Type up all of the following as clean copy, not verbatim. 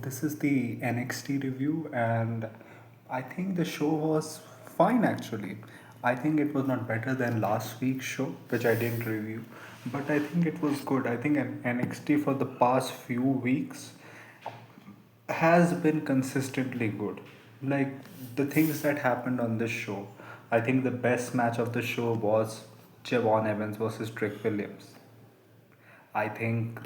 this is the NXT review, and I think the show was fine actually. I think it was not better than last week's show, which I didn't review, but I think it was good. I think NXT for the past few weeks has been consistently good. Like the things that happened on this show, I think the best match of the show was Javon Evans versus Trick Williams. I think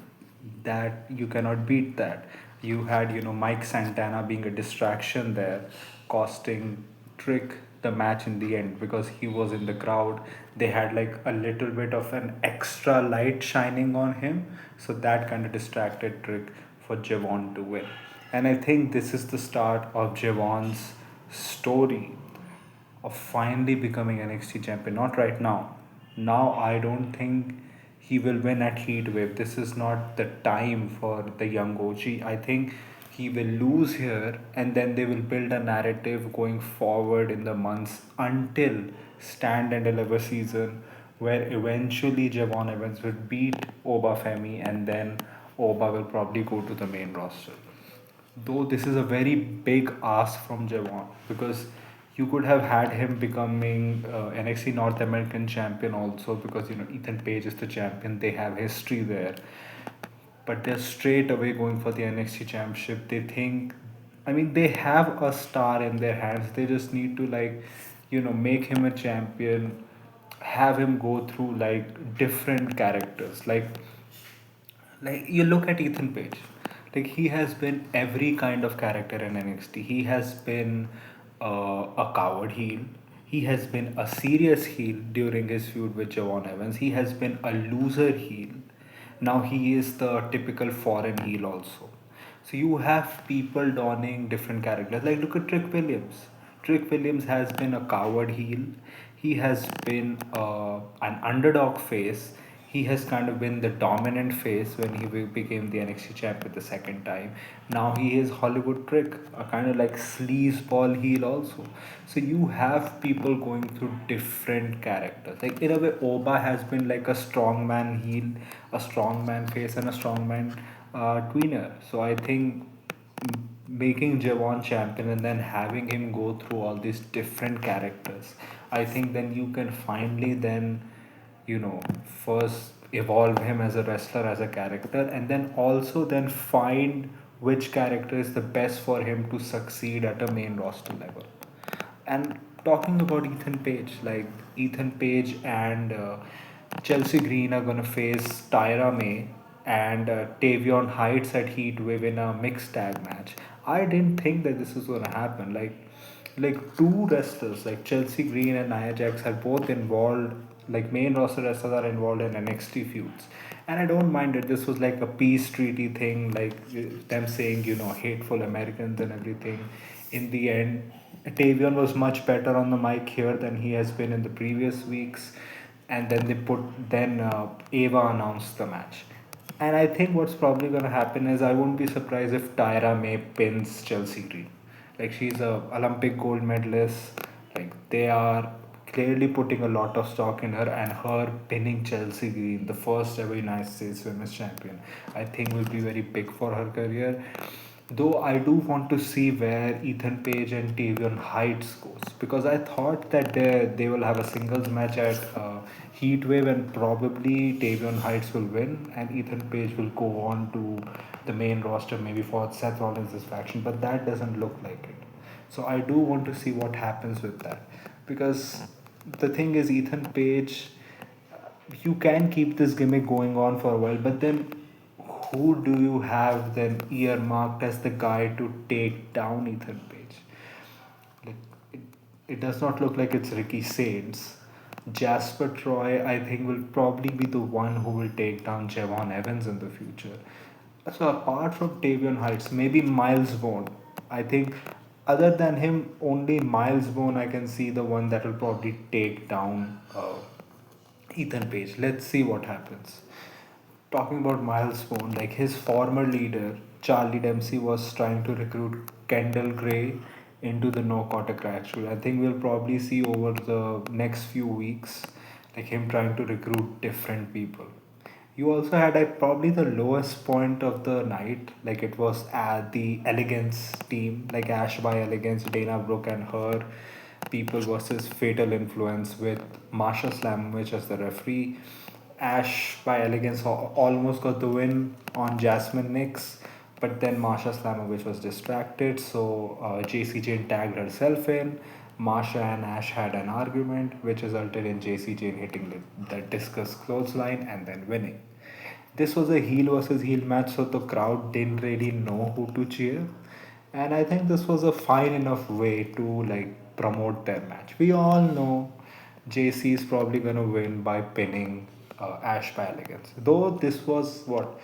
that you cannot beat that. You had, Mike Santana being a distraction there, costing Trick the match in the end because he was in the crowd. They had like a little bit of an extra light shining on him, so that kind of distracted Trick for Javon to win. And I think this is the start of Javon's story of finally becoming NXT champion. Not right now. Now I don't think he will win at Heatwave. This is not the time for the young OG. I think he will lose here and then they will build a narrative going forward in the months until Stand and Deliver season where eventually Javon Evans will beat Oba Femi and then Oba will probably go to the main roster. Though this is a very big ask from Javon because you could have had him becoming NXT North American champion also because Ethan Page is the champion. They have history there, but they're straight away going for the NXT championship. They think, I mean, they have a star in their hands. They just need to make him a champion, have him go through like different characters, like you look at Ethan Page, like he has been every kind of character in NXT. He has been a coward heel. He has been a serious heel during his feud with Javon Evans. He has been a loser heel. Now he is the typical foreign heel also. So you have people donning different characters. Like look at Trick Williams. Trick Williams has been a coward heel. He has been an underdog face. He has kind of been the dominant face when he became the NXT champion the second time. Now he is Hollywood Trick, a kind of like sleazeball heel also. So you have people going through different characters. Like in a way, Oba has been like a strongman heel, a strongman face, and a strongman tweener. So I think making Javon champion and then having him go through all these different characters, I think then you can finally then, first evolve him as a wrestler, as a character, and then also then find which character is the best for him to succeed at a main roster level. And talking about Ethan Page, like Ethan Page and Chelsea Green are gonna face Tyra May and Tavion Heights at Heatwave in a mixed tag match. I didn't think that this was gonna happen. Like two wrestlers like Chelsea Green and Nia Jax are both involved. Like main roster wrestlers are involved in NXT feuds, and I don't mind it. This was like a peace treaty thing, like them saying hateful Americans and everything. In the end, Tavion was much better on the mic here than he has been in the previous weeks, and then Ava announced the match. And I think what's probably gonna happen is I won't be surprised if Tyra May pins Chelsea Green. Like she's a Olympic gold medalist. Like they are clearly putting a lot of stock in her, and her pinning Chelsea Green, the first ever United States Women's Champion, I think will be very big for her career. Though I do want to see where Ethan Page and Tavion Heights goes because I thought that they will have a singles match at Heatwave and probably Tavion Heights will win and Ethan Page will go on to the main roster maybe for Seth Rollins' faction, but that doesn't look like it. So I do want to see what happens with that because the thing is Ethan Page, you can keep this gimmick going on for a while, but then who do you have then earmarked as the guy to take down Ethan Page? Like it does not look like it's Ricky Saints. Jasper Troy, I think, will probably be the one who will take down Javon Evans in the future. So apart from Tavion Heights, maybe Miles Bone. I think other than him, only Miles Bone I can see the one that will probably take down Ethan Page. Let's see what happens. Talking about Miles Bone, like his former leader, Charlie Dempsey, was trying to recruit Kendall Gray into the no contact actually. I think we'll probably see over the next few weeks, like him trying to recruit different people. You also had probably the lowest point of the night. Like it was the Elegance team, like Ash by Elegance, Dana Brooke and her people versus Fatal Influence with Marsha Slamovich as the referee. Ash by Elegance almost got the win on Jasmine Nix, but then Marsha Slamovich was distracted, so JC Jane tagged herself in. Marsha and Ash had an argument, which resulted in JC Jane hitting the discus clothesline and then winning. This was a heel versus heel match, so the crowd didn't really know who to cheer. And I think this was a fine enough way to like promote their match. We all know JC is probably gonna win by pinning Ash by elegance. Though this was what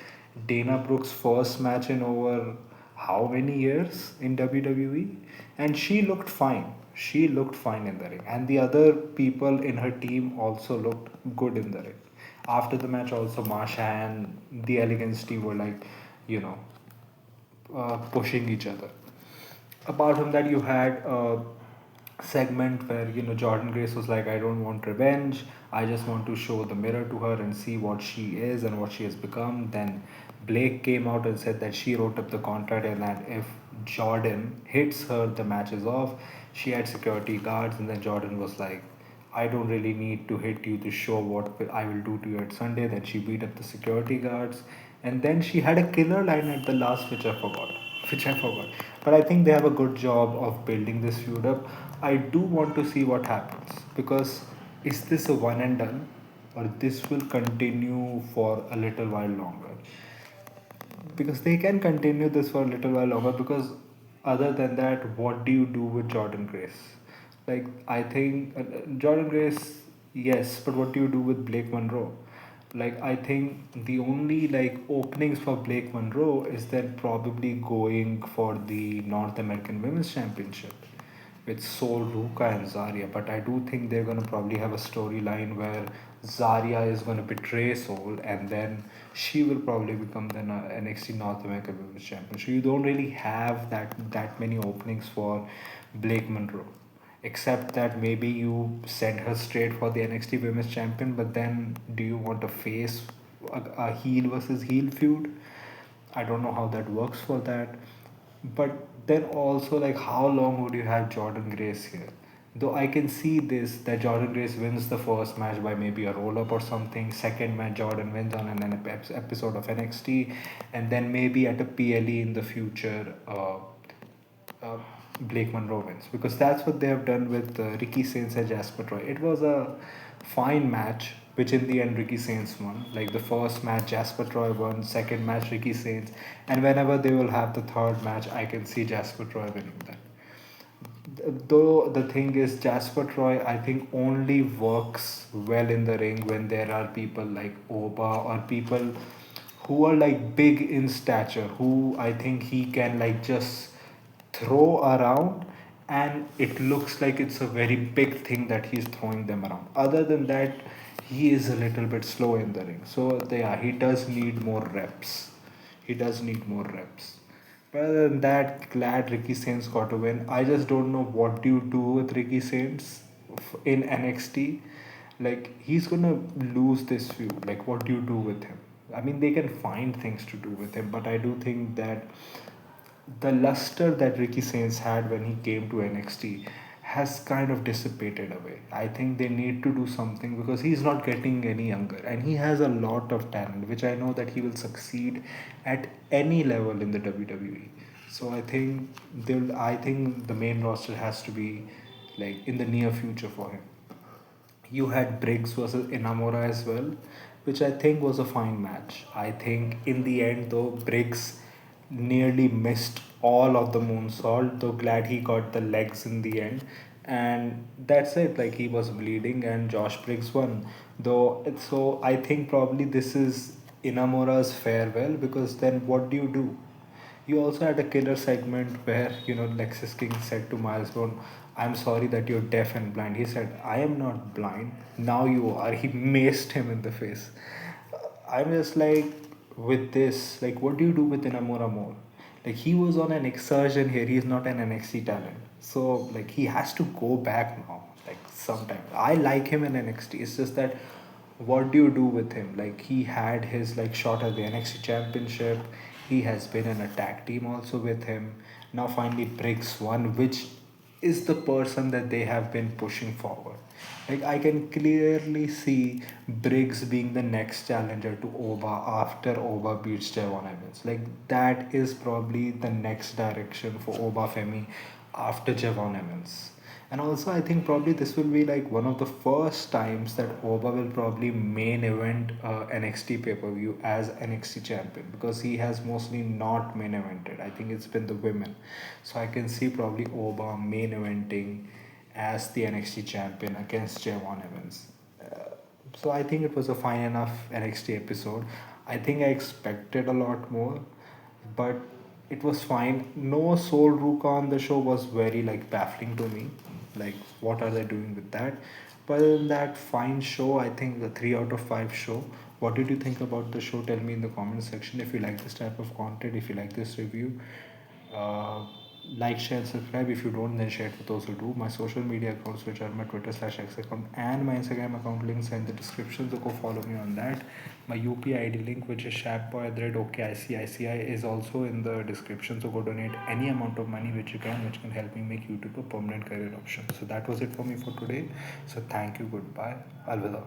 Dana Brooks' first match in over how many years in WWE, and she looked fine. She looked fine in the ring, and the other people in her team also looked good in the ring. After the match, also Marsha and the Elegance team were like, you know, pushing each other. Apart from that, you had a segment where Jordan Grace was like, I don't want revenge, I just want to show the mirror to her and see what she is and what she has become. Then Blake came out and said that she wrote up the contract and that if Jordan hits her, the match is off. She had security guards, and then Jordan was like, I don't really need to hit you to show what I will do to you at Sunday. Then she beat up the security guards, and then she had a killer line at the last, which I forgot. Which I forgot. But I think they have a good job of building this feud up. I do want to see what happens, because is this a one and done, or this will continue for a little while longer? Because they can continue this for a little while longer, because other than that, what do you do with Jordan Grace? Like, I think Jordan Grace, yes, but what do you do with Blake Monroe? Like, I think the only like openings for Blake Monroe is then probably going for the North American Women's Championship with Sol Ruka and Zarya. But I do think they're gonna probably have a storyline where Zarya is gonna betray Sol, and then she will probably become the NXT North American Women's Champion. So you don't really have that many openings for Blake Monroe, except that maybe you send her straight for the NXT Women's Champion. But then, do you want to face a heel versus heel feud? I don't know how that works for that. But then also, like, how long would you have Jordan Grace here? Though I can see this, that Jordan Grace wins the first match by maybe a roll up or something. Second match, Jordan wins on an episode of NXT, and then maybe at a PLE in the future, uh, Blake Monroe wins, because that's what they have done with Ricky Saints and Jasper Troy. It was a fine match, which in the end Ricky Saints won. Like the first match, Jasper Troy won. Second match, Ricky Saints, and whenever they will have the third match, I can see Jasper Troy winning that. Though the thing is, Jasper Troy, I think, only works well in the ring when there are people like Oba or people who are like big in stature, who I think he can like just throw around, and it looks like it's a very big thing that he's throwing them around. Other than that, he is a little bit slow in the ring. So yeah, he does need more reps. He does need more reps. But other than that, glad Ricky Saints got a win. I just don't know what do you do with Ricky Saints in NXT. Like, he's gonna lose this feud. Like, what do you do with him? I mean, they can find things to do with him, but I do think that the luster that Ricky Saints had when he came to NXT has kind of dissipated away. I think they need to do something, because he's not getting any younger and he has a lot of talent, which I know that he will succeed at any level in the WWE. So I think the main roster has to be like in the near future for him. You had Briggs versus Inamura as well, which I think was a fine match. I think in the end, though, Briggs nearly missed all of the moonsault, though glad he got the legs in the end. And that's it, like he was bleeding and Josh Briggs won. So I think probably this is Inamura's farewell, because then what do you do? You also had a killer segment where, Lexus King said to Miles Bone, I'm sorry that you're deaf and blind. He said, I am not blind. Now you are. He maced him in the face. I'm just like, with this, like, what do you do with Inamura more? Like, he was on an exertion here. He's not an NXT talent. So, like, he has to go back now, like, sometime. I like him in NXT. It's just that what do you do with him? Like he had his like shot at the NXT Championship. He has been in a tag team also with him. Now finally Briggs won, which is the person that they have been pushing forward. Like I can clearly see Briggs being the next challenger to Oba after Oba beats Javon Evans. Like that is probably the next direction for Oba Femi after Javon Evans. And also, I think probably this will be like one of the first times that Oba will probably main event NXT pay per view as NXT champion, because he has mostly not main evented. I think it's been the women. So I can see probably Oba main eventing as the NXT champion against Javon Evans. So I think it was a fine enough NXT episode. I think I expected a lot more, but it was fine. No Soul Ruka on the show was very like baffling to me. Like, what are they doing with that? But other than that, fine show. I think the 3 out of 5 show. What did you think about the show? Tell me in the comment section if you like this type of content. If you like this review, uh, like, share, and subscribe. If you don't, then share it with those who do. My social media accounts, which are my Twitter/X account and my Instagram account, links are in the description, so go follow me on that. My UPI ID link, which is sharpboy@okicici, is also in the description, so go donate any amount of money which can help me make YouTube a permanent career option. So that was it for me for today. So thank you, goodbye, alvida.